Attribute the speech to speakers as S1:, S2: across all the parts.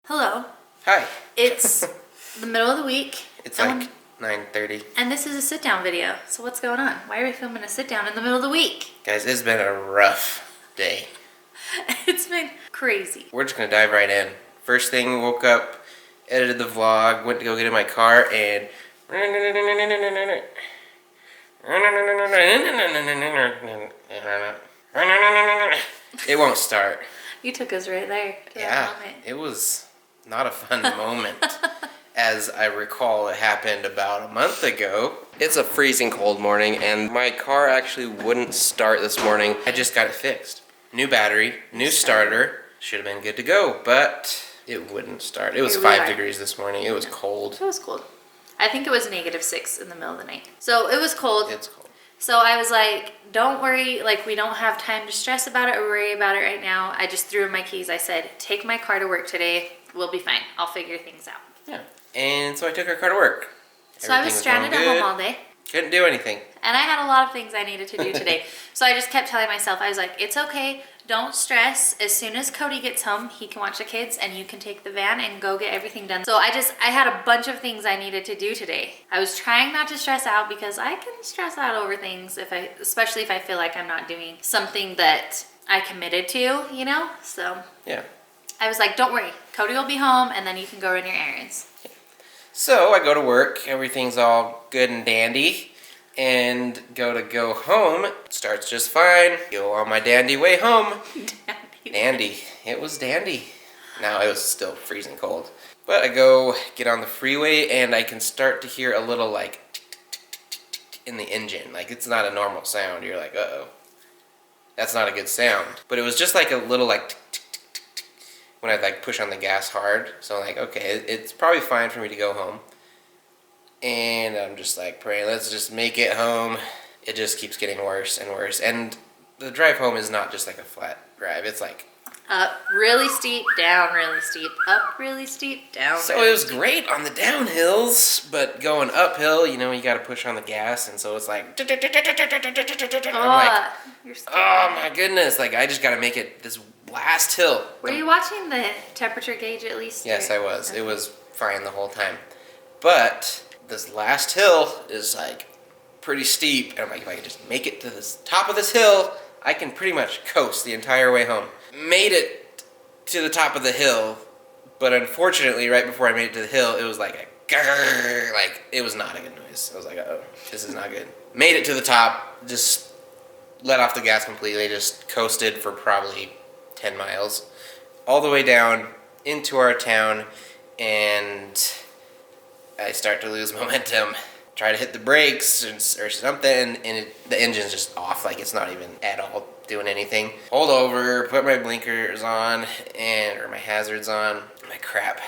S1: Hello.
S2: Hi.
S1: It's the middle of the week.
S2: It's like 9:30.
S1: And this is a sit-down video. So what's going on? Why are we filming a sit-down in the middle of the week?
S2: Guys, it's been a rough day.
S1: It's been crazy.
S2: We're just gonna dive right in. First thing, woke up, edited the vlog, went to go get in my car, and it won't start.
S1: You took us right there to
S2: Yeah,
S1: that moment.
S2: it was not a fun moment. As I recall, it happened about a month ago. It's a freezing cold morning, and my car actually wouldn't start this morning. I just got it fixed. New battery, new starter. Should have been good to go, but it wouldn't start. It was
S1: Here we
S2: 5
S1: are.
S2: degrees this morning. It was cold.
S1: It was cold. I think it was -6 in the middle of the night. So it was cold.
S2: It's cold.
S1: So I was like, don't worry, like we don't have time to stress about it or worry about it right now. I just threw in my keys. I said, take my car to work today. We'll be fine. I'll figure things out.
S2: Yeah. And so I took our car to work.
S1: So I was stranded at home all day.
S2: Couldn't do anything.
S1: And I had a lot of things I needed to do today. So I just kept telling myself, I was like, it's okay. Don't stress. As soon as Cody gets home, he can watch the kids and you can take the van and go get everything done. So I had a bunch of things I needed to do today. I was trying not to stress out because I can stress out over things especially if I feel like I'm not doing something that I committed to, you know? So
S2: Yeah.
S1: I was like, don't worry. Cody will be home and then you can go run your errands.
S2: So I go to work, everything's all good and dandy, and go home, starts just fine, go on my dandy way home. Dandy. It was dandy. Now it was still freezing cold. But I go get on the freeway and I can start to hear a little like tick, tick, tick, tick, tick, tick in the engine. Like it's not a normal sound. You're like, uh-oh. That's not a good sound. But it was just like a little like tick, tick, tick, tick, tick, when I like push on the gas hard. So I'm like, okay, it's probably fine for me to go home. And I'm just like praying, let's just make it home. It just keeps getting worse and worse. And the drive home is not just like a flat drive. It's like
S1: Up really steep, down really steep, up really steep, down
S2: so
S1: really
S2: it was
S1: steep.
S2: great on the downhills, but going uphill, you know, you got to push on the gas, and so it's like I'm like,
S1: You're scared.
S2: oh my goodness, like I just got to make it this last hill.
S1: Were you watching the temperature gauge at least?
S2: Yes,
S1: or-
S2: I was. It was fine the whole time, but this last hill is like pretty steep, and I'm like, if I can just make it to the top of this hill, I can pretty much coast the entire way home. Made it to the top of the hill, but unfortunately, right before I made it to the hill, it was like a grrr, like it was not a good noise. I was like, oh, this is not good. Made it to the top, just let off the gas completely, just coasted for probably 10 miles, all the way down into our town, and I start to lose momentum. Try to hit the brakes or something, and the engine's just off, like it's not even at all doing anything. Hold over, put my blinkers on, or my hazards on. I'm like, crap.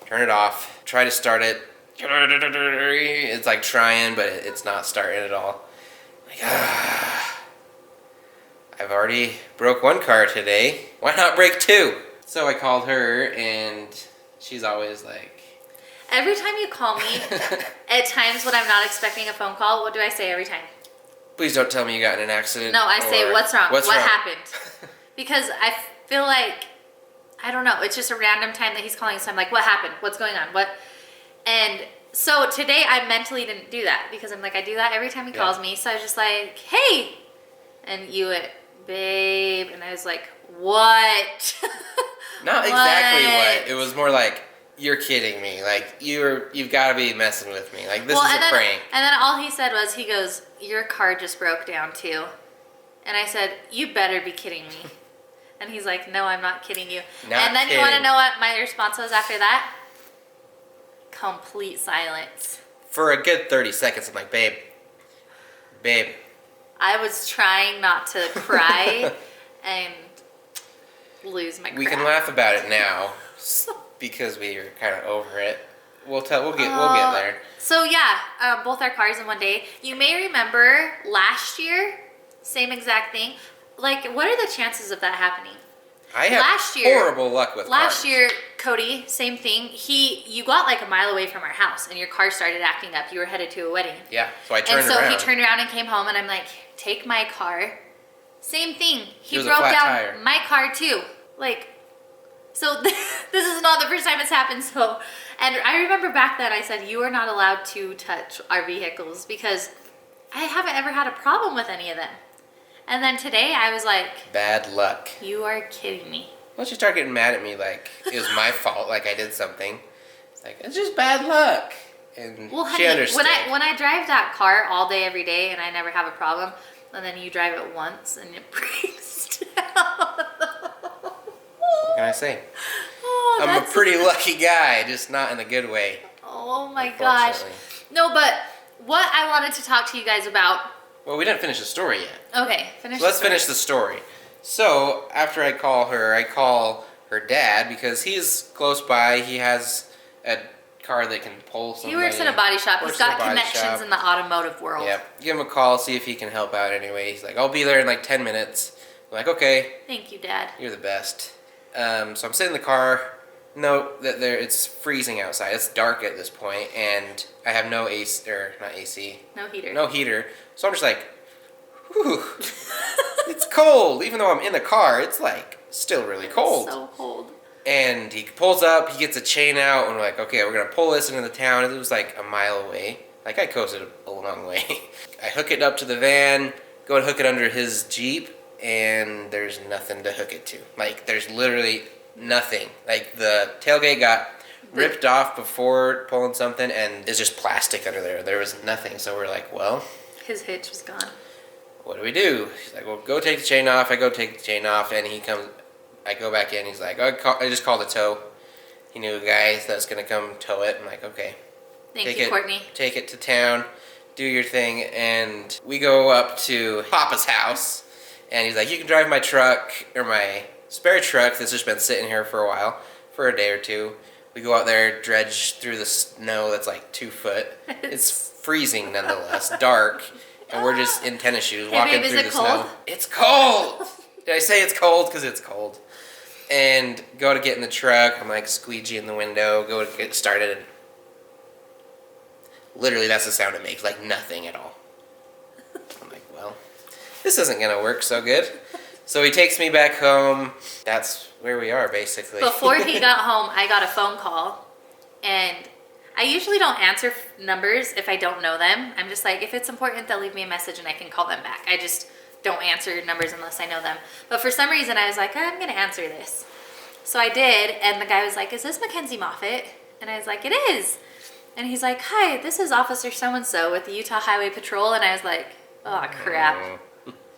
S2: Turn it off. Try to start it. It's like trying, but it's not starting at all. Like, I've already broke one car today. Why not break two? So I called her, and she's always like,
S1: Every time you call me, at times when I'm not expecting a phone call, what do I say every time?
S2: please don't tell me you got in an accident.
S1: No, I say,
S2: or,
S1: what's wrong?
S2: What
S1: happened? Because I feel like, I don't know, it's just a random time that he's calling, so I'm like, what happened? What's going on? What? And so today I mentally didn't do that because I'm like, I do that every time he calls me. So I was just like, hey. And you went, babe. And I was like, what?
S2: Not exactly what. It was more like, you're kidding me. Like, you've got to be messing with me. Like, this is a prank.
S1: And then all he said was, he goes, your car just broke down too. And I said, you better be kidding me. And he's like, no, I'm not kidding you. And then you want to know what my response was after that? Complete silence.
S2: For a good 30 seconds, I'm like, babe.
S1: I was trying not to cry and lose my crap.
S2: We can laugh about it now because we are kind of over it. We'll get there.
S1: So yeah, both our cars in one day. You may remember last year, same exact thing. Like, what are the chances of that happening?
S2: I have horrible luck with cars.
S1: Last year, Cody, same thing. You got like a mile away from our house and your car started acting up. You were headed to a wedding.
S2: Yeah, so I turned around.
S1: And so he turned around and came home and I'm like, take my car Same thing. He
S2: It was a
S1: broke
S2: flat
S1: down
S2: tire.
S1: my car too. Like, so this is not the first time it's happened. So, and I remember back then I said, you are not allowed to touch our vehicles because I haven't ever had a problem with any of them. And then today I was like,
S2: Bad luck.
S1: you are kidding me.
S2: Once you start getting mad at me like it was my fault, like I did something, it's like, it's just bad luck. And
S1: Well,
S2: she
S1: honey,
S2: understood.
S1: when I drive that car all day, every day, and I never have a problem, and then you drive it once and it breaks down.
S2: What can I say?
S1: Oh,
S2: I'm a
S1: that's-
S2: pretty lucky guy, just not in a good way.
S1: Oh my gosh.
S2: Unfortunately.
S1: No, but what I wanted to talk to you guys about.
S2: Well, we didn't finish the story yet.
S1: Okay, finish.
S2: So let's
S1: the story.
S2: finish the story. So after I call her dad because he's close by. He has a car that can pull somebody.
S1: He works at a body shop. He's
S2: Works at
S1: got
S2: a body
S1: connections
S2: shop.
S1: in the automotive world.
S2: Yep. Give him a call, see if he can help out anyway. He's like, I'll be there in like 10 minutes. I'm like, okay,
S1: Thank you, Dad.
S2: you're the best. So I'm sitting in the car. Note that it's freezing outside. It's dark at this point, and I have no AC, or not AC,
S1: No heater.
S2: no heater. So I'm just like, whew, it's cold. Even though I'm in the car, it's like still really cold.
S1: So cold.
S2: And he pulls up, he gets a chain out, and we're like, okay, we're gonna pull this into the town. It was like a mile away. Like I coasted a long way. I hook it up to the van, go and hook it under his Jeep, and there's nothing to hook it to. Like there's literally nothing. Like the tailgate got ripped off before pulling something, and it's just plastic under there. There was nothing. So we're like, well,
S1: His hitch was gone.
S2: what do we do? He's like, well, go take the chain off. I go take the chain off, and he comes. I go back in. He's like, I just called a tow. He knew a guy that's gonna come tow it. I'm like, okay.
S1: Thank you, Courtney.
S2: Take it to town, do your thing, and we go up to Papa's house, and he's like, you can drive my truck, or my spare truck that's just been sitting here for a while, for a day or two. We go out there, dredge through the snow that's like 2 foot. It's freezing nonetheless, dark, and we're just in tennis shoes
S1: Hey,
S2: walking
S1: babe, is
S2: through
S1: it
S2: the
S1: cold?
S2: snow. It's cold! Did I say it's cold? Because it's cold. And go to get in the truck, I'm like squeegee in the window, go to get started. Literally, that's the sound it makes, like nothing at all. I'm like, well, this isn't gonna work so good. So he takes me back home. That's where we are, basically.
S1: Before he got home, I got a phone call, and I usually don't answer numbers if I don't know them. I'm just like, if it's important, they'll leave me a message and I can call them back. I just don't answer numbers unless I know them. But for some reason, I was like, I'm gonna answer this. So I did, and the guy was like, is this Mackenzie Moffat? And I was like, it is. And he's like, hi, this is Officer so-and-so with the Utah Highway Patrol. And I was like, oh crap.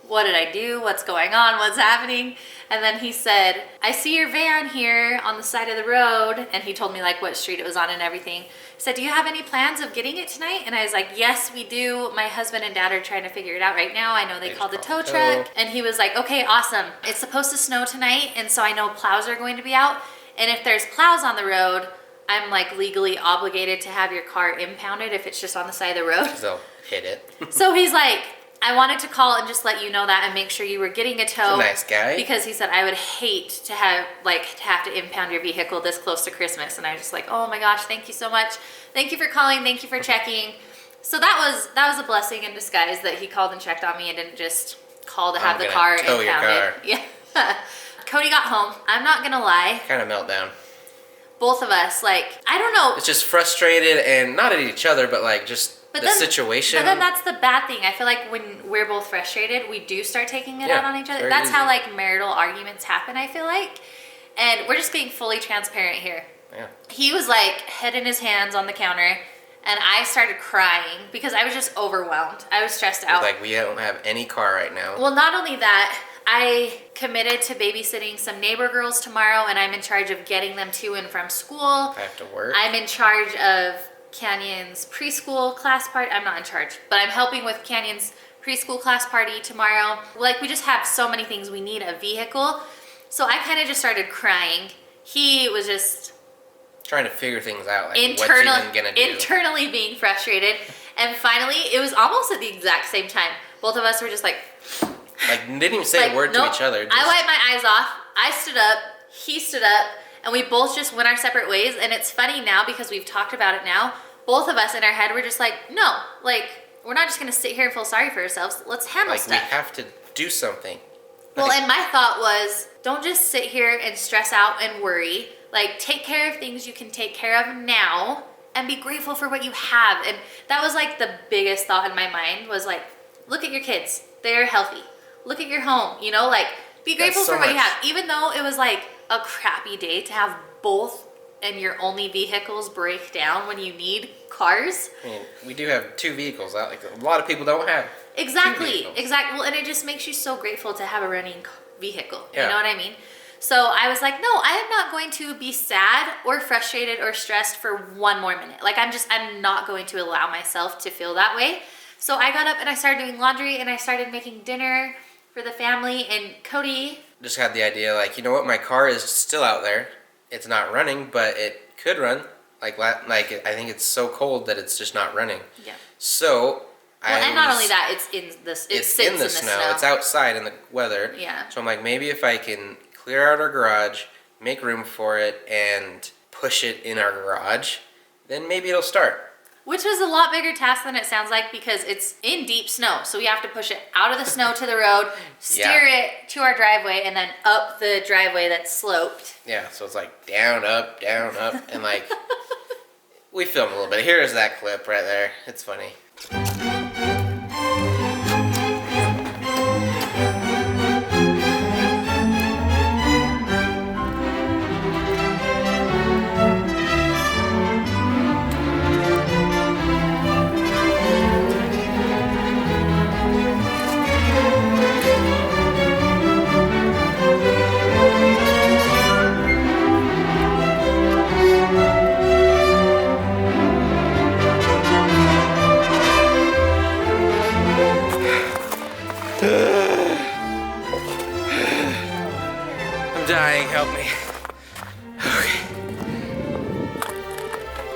S1: What did I do? What's going on? What's happening? And then he said, I see your van here on the side of the road. And he told me like what street it was on and everything. He said, do you have any plans of getting it tonight? And I was like, yes, we do. My husband and dad are trying to figure it out right now. I know they called the tow truck. And he was like, okay, awesome. It's supposed to snow tonight. And so I know plows are going to be out. And if there's plows on the road, I'm like legally obligated to have your car impounded if it's just on the side of the road.
S2: So hit it.
S1: So he's like, I wanted to call and just let you know that and make sure you were getting a tow.
S2: He's a nice guy.
S1: Because he said, I would hate to have to impound your vehicle this close to Christmas. And I was just like, oh my gosh, thank you so much. Thank you for calling. Thank you for checking. So that was a blessing in disguise that he called and checked on me and didn't just call to have the car
S2: tow your
S1: impounded.
S2: car.
S1: Yeah. Cody got home. I'm not gonna lie.
S2: Kind of meltdown.
S1: Both of us, like, I don't know.
S2: It's just frustrated, and not at each other, but like just the situation.
S1: But then that's the bad thing. I feel like when we're both frustrated, we do start taking it
S2: Yeah,
S1: out on each other.
S2: very
S1: That's how
S2: easy.
S1: like marital arguments happen, I feel like. And we're just being fully transparent here.
S2: Yeah.
S1: He was like head in his hands on the counter, and I started crying because I was just overwhelmed. I was stressed out.
S2: Like, we don't have any car right now.
S1: Well, not only that, I committed to babysitting some neighbor girls tomorrow, and I'm in charge of getting them to and from school.
S2: I have to work.
S1: I'm in charge of Canyon's preschool class party. I'm not in charge, but I'm helping with Canyon's preschool class party tomorrow. Like, we just have so many things. We need a vehicle. So I kind of just started crying. He was just
S2: Trying to figure things out, like what's even gonna do.
S1: internally being frustrated. And finally, it was almost at the exact same time. Both of us were just like,
S2: Like, didn't even say a word
S1: nope.
S2: to each other.
S1: I wiped my eyes off. I stood up. He stood up. And we both just went our separate ways. And it's funny now because we've talked about it now. Both of us in our head were just like, no. Like, we're not just going to sit here and feel sorry for ourselves. Let's handle
S2: Like,
S1: stuff.
S2: we have to do something.
S1: Well, and my thought was, don't just sit here and stress out and worry. Like, take care of things you can take care of now and be grateful for what you have. And that was like the biggest thought in my mind was like, look at your kids. They're healthy. Look at your home, you know, like be grateful for what you have. Even though it was like a crappy day to have both and your only vehicles break down when you need cars.
S2: I mean, we do have 2 vehicles out. Like a lot of people don't have.
S1: Exactly. Well, and it just makes you so grateful to have a running vehicle.
S2: Yeah.
S1: You know what I mean? So I was like, no, I am not going to be sad or frustrated or stressed for 1 more minute. Like I'm not going to allow myself to feel that way. So I got up and I started doing laundry and I started making dinner for the family, and Cody
S2: just had the idea, like, you know what, my car is still out there. It's not running, but it could run. Like I think it's so cold that it's just not running.
S1: Yeah.
S2: So
S1: and not only that, it's in this. It sits in the snow.
S2: It's outside in the weather.
S1: Yeah.
S2: So I'm like, maybe if I can clear out our garage, make room for it, and push it in our garage, then maybe it'll start.
S1: Which was a lot bigger task than it sounds like because it's in deep snow. So we have to push it out of the snow to the road, steer it to our driveway, and then up the driveway that's sloped.
S2: Yeah, so it's like down, up, and like, we filmed a little bit. Here's that clip right there. It's funny. I'm dying, help me.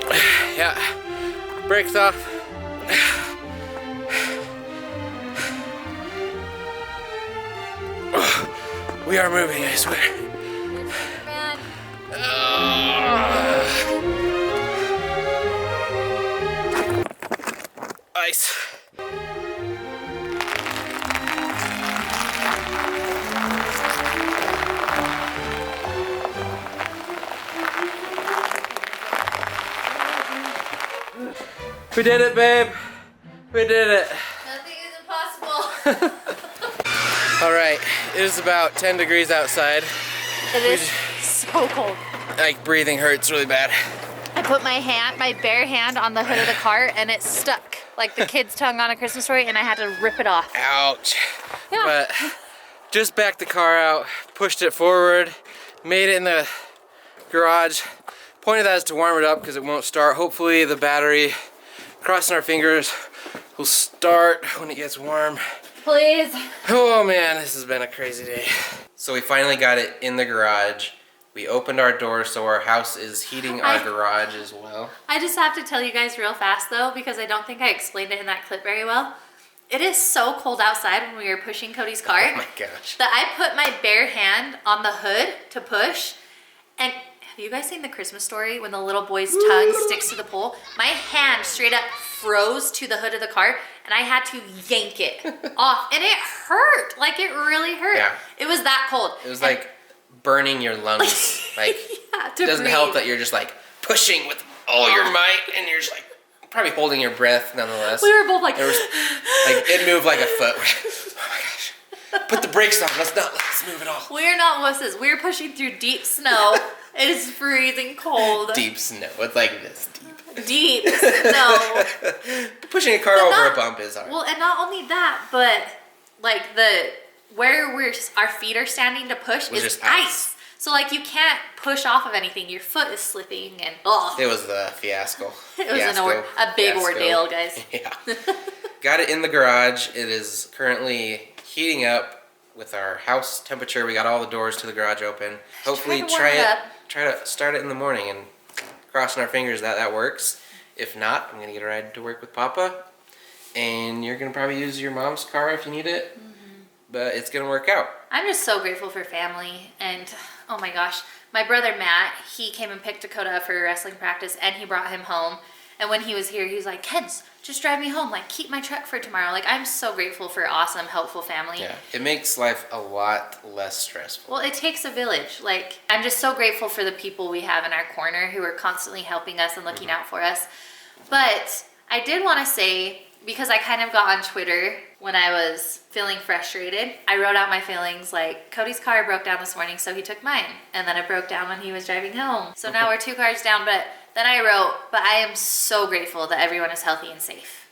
S2: Okay. Yeah, brakes off. We are moving, I swear.
S1: Man.
S2: Ice. We did it, babe. We did it.
S1: Nothing is impossible.
S2: All right, it is about 10 degrees outside.
S1: It is so cold.
S2: Like, breathing hurts really bad.
S1: I put my bare hand on the hood of the car and it stuck like the kid's tongue on a Christmas story, and I had to rip it off.
S2: Ouch.
S1: Yeah.
S2: But just backed the car out, pushed it forward, made it in the garage. Point of that is to warm it up because it won't start. Hopefully the battery, crossing our fingers, will start when it gets warm.
S1: Please.
S2: Oh man, this has been a crazy day. So we finally got it in the garage. We opened our door so our house is heating our garage as well.
S1: I just have to tell you guys real fast though, because I don't think I explained it in that clip very well. It is so cold outside when we were pushing Cody's car.
S2: Oh my gosh.
S1: That I put my bare hand on the hood to push. And have you guys seen the Christmas Story when the little boy's tongue sticks to the pole? My hand straight up froze to the hood of the car and I had to yank it off. And it hurt. Like, it really hurt.
S2: Yeah.
S1: It was that cold.
S2: It was like burning your lungs. Like,
S1: yeah,
S2: it doesn't help that you're just like pushing with all your might and you're just like probably holding your breath nonetheless.
S1: We were both like,
S2: there was, like, it moved like a foot. Oh my gosh. Put the brakes on. Let's move it all.
S1: We're not wusses. We're pushing through deep snow. It is freezing cold.
S2: Deep snow. It's like this deep.
S1: Deep snow.
S2: Pushing a car over a bump is hard.
S1: Well, and not only that, but like where our feet are standing to push is
S2: just
S1: ice. So like you can't push off of anything. Your foot is slipping and
S2: It was the fiasco.
S1: It was a big ordeal, guys.
S2: Yeah. Got it in the garage. It is currently heating up with our house temperature. We got all the doors to the garage open. Hopefully try to start it in the morning, and crossing our fingers that works. If not, I'm gonna get a ride to work with Papa, and you're gonna probably use your mom's car if you need it. But it's gonna work out.
S1: I'm just so grateful for family, and oh my gosh, my brother Matt, he came and picked Dakota up for wrestling practice and he brought him home. And when he was here, he was like, Kens, just drive me home. Like, keep my truck for tomorrow. Like, I'm so grateful for awesome, helpful family.
S2: Yeah, it makes life a lot less stressful.
S1: Well, it takes a village. Like, I'm just so grateful for the people we have in our corner who are constantly helping us and looking out for us. But I did want to say, because I kind of got on Twitter when I was feeling frustrated, I wrote out my feelings like, Cody's car broke down this morning, so he took mine. And then it broke down when he was driving home. So now we're 2 cars down. But then I wrote, but I am so grateful that everyone is healthy and safe.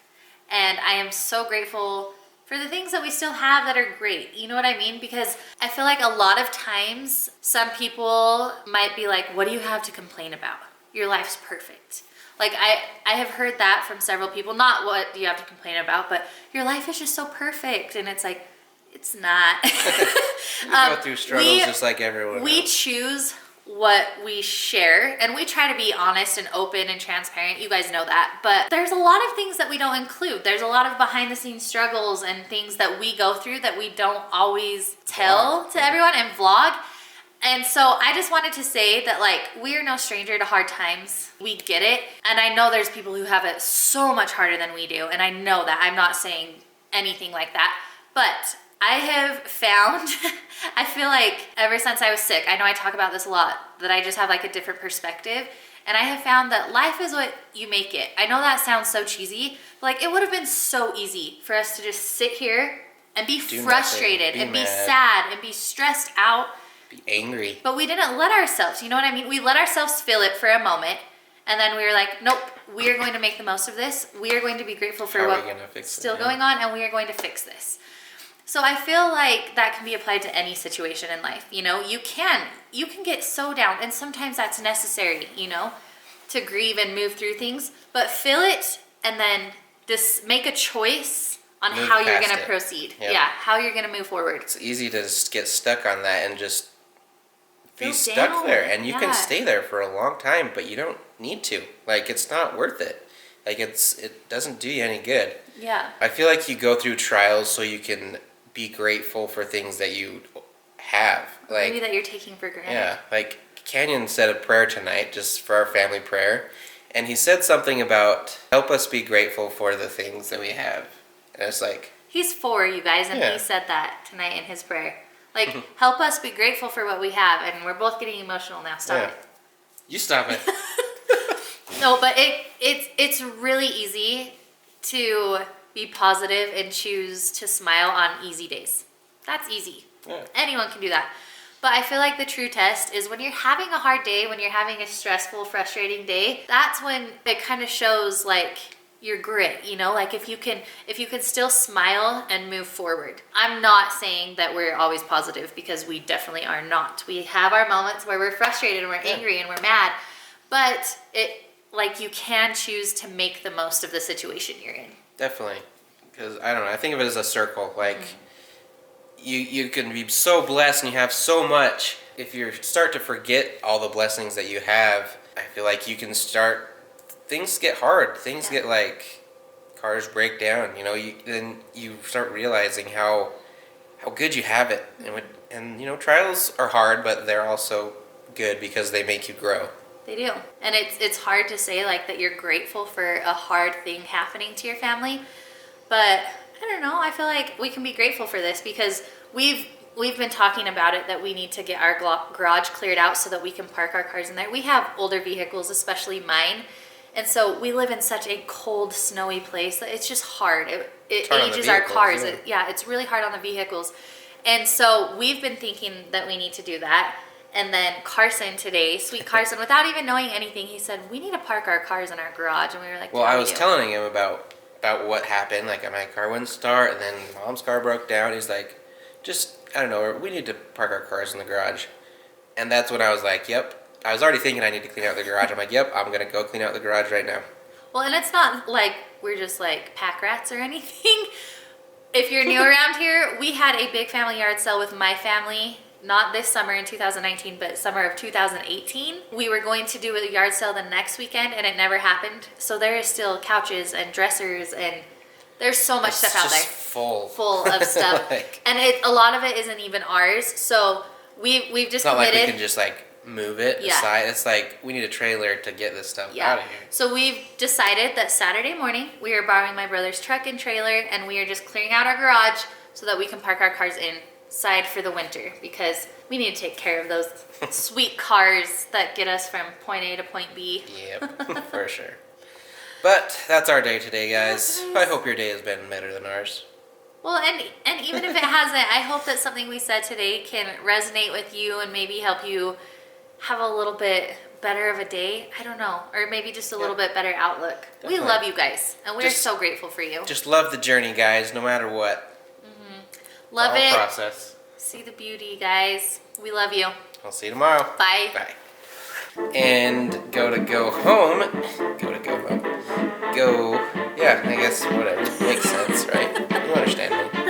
S1: And I am so grateful for the things that we still have that are great. You know what I mean? Because I feel like a lot of times some people might be like, what do you have to complain about? Your life's perfect. Like I have heard that from several people, not what do you have to complain about, but your life is just so perfect. And it's like, it's not.
S2: We go through struggles just like everyone
S1: We
S2: else.
S1: choose what we share, and we try to be honest and open and transparent. You guys know that. But there's a lot of things that we don't include. There's a lot of behind the scenes struggles and things that we go through that we don't always tell to everyone and vlog. And so I just wanted to say that, like, we are no stranger to hard times. We get it. And I know there's people who have it so much harder than we do. And I know that. I'm not saying anything like that. But I have found, I feel like ever since I was sick, I know I talk about this a lot, that I just have like a different perspective. And I have found that life is what you make it. I know that sounds so cheesy, but like it would have been so easy for us to just sit here and be frustrated and be sad and be stressed out.
S2: Be angry.
S1: But we didn't let ourselves, you know what I mean? We let ourselves feel it for a moment. And then we were like, nope, we are going to make the most of this. We are going to be grateful for what's still going on, and we are going to fix this. So I feel like that can be applied to any situation in life. You know, you can get so down, and sometimes that's necessary, you know, to grieve and move through things, but feel it and then just make a choice on how you're going to proceed. Yep. Yeah, how you're going to move forward.
S2: It's easy to just get stuck on that and just be stuck there, and you can stay there for a long time, but you don't need to. Like, it's not worth it. Like, it doesn't do you any good.
S1: Yeah.
S2: I feel like you go through trials so you can be grateful for things that you have. Like,
S1: maybe that you're taking for granted.
S2: Yeah, like Canyon said a prayer tonight, just for our family prayer, and he said something about help us be grateful for the things that we have. And it's like,
S1: he's 4, you guys, and he said that tonight in his prayer. Like, help us be grateful for what we have, and we're both getting emotional now. Stop it.
S2: You stop it.
S1: No, but it's really easy to be positive and choose to smile on easy days. That's easy. Yeah. Anyone can do that. But I feel like the true test is when you're having a hard day, when you're having a stressful, frustrating day, that's when it kind of shows like your grit, you know, like if you can still smile and move forward. I'm not saying that we're always positive, because we definitely are not. We have our moments where we're frustrated and we're angry and we're mad, but like you can choose to make the most of the situation you're in.
S2: Definitely, because I don't know. I think of it as a circle. Like you can be so blessed and you have so much. If you start to forget all the blessings that you have, I feel like you can start. Things get hard. Things get like cars break down. You know, then you start realizing how good you have it, and you know, trials are hard, but they're also good because they make you grow.
S1: They do. And it's hard to say like that you're grateful for a hard thing happening to your family. But I don't know, I feel like we can be grateful for this because we've been talking about it, that we need to get our garage cleared out so that we can park our cars in there. We have older vehicles, especially mine. And so we live in such a cold, snowy place that it's just hard. It ages our cars. It's really hard on the vehicles. And so we've been thinking that we need to do that. And then Carson today, sweet Carson, without even knowing anything, he said, we need to park our cars in our garage. And we were like,
S2: well, I was telling him about what happened. Like, my car wouldn't start, and then Mom's car broke down. He's like, I don't know, we need to park our cars in the garage. And that's when I was like, yep. I was already thinking I need to clean out the garage. I'm like, yep, I'm going to go clean out the garage right now.
S1: Well, and it's not like we're just like pack rats or anything. If you're new around here, we had a big family yard sale with my family. Not this summer in 2019, but summer of 2018. We were going to do a yard sale the next weekend, and it never happened. So there is still couches and dressers, and there's so much stuff out there. Full of stuff. And a lot of it isn't even ours. So we've just
S2: committed. It's not like we can just like move it
S1: Yeah.
S2: aside. It's like we need a trailer to get this stuff out of here.
S1: So we've decided that Saturday morning we are borrowing my brother's truck and trailer, and we are just clearing out our garage so that we can park our cars inside for the winter, because we need to take care of those sweet cars that get us from point A to point B.
S2: Yep, for sure. But that's our day today, guys. I hope your day has been better than ours.
S1: Well, and even if it hasn't, I hope that something we said today can resonate with you and maybe help you have a little bit better of a day. I don't know. Or maybe just a little bit better outlook.
S2: Definitely.
S1: We love you guys, and we're so grateful for you.
S2: Just love the journey, guys, no matter what.
S1: Love
S2: It's all
S1: it.
S2: process.
S1: See the beauty, guys. We love you.
S2: I'll see you tomorrow.
S1: Bye.
S2: Bye. And go home. Yeah, I guess whatever. Makes sense, right? You understand me.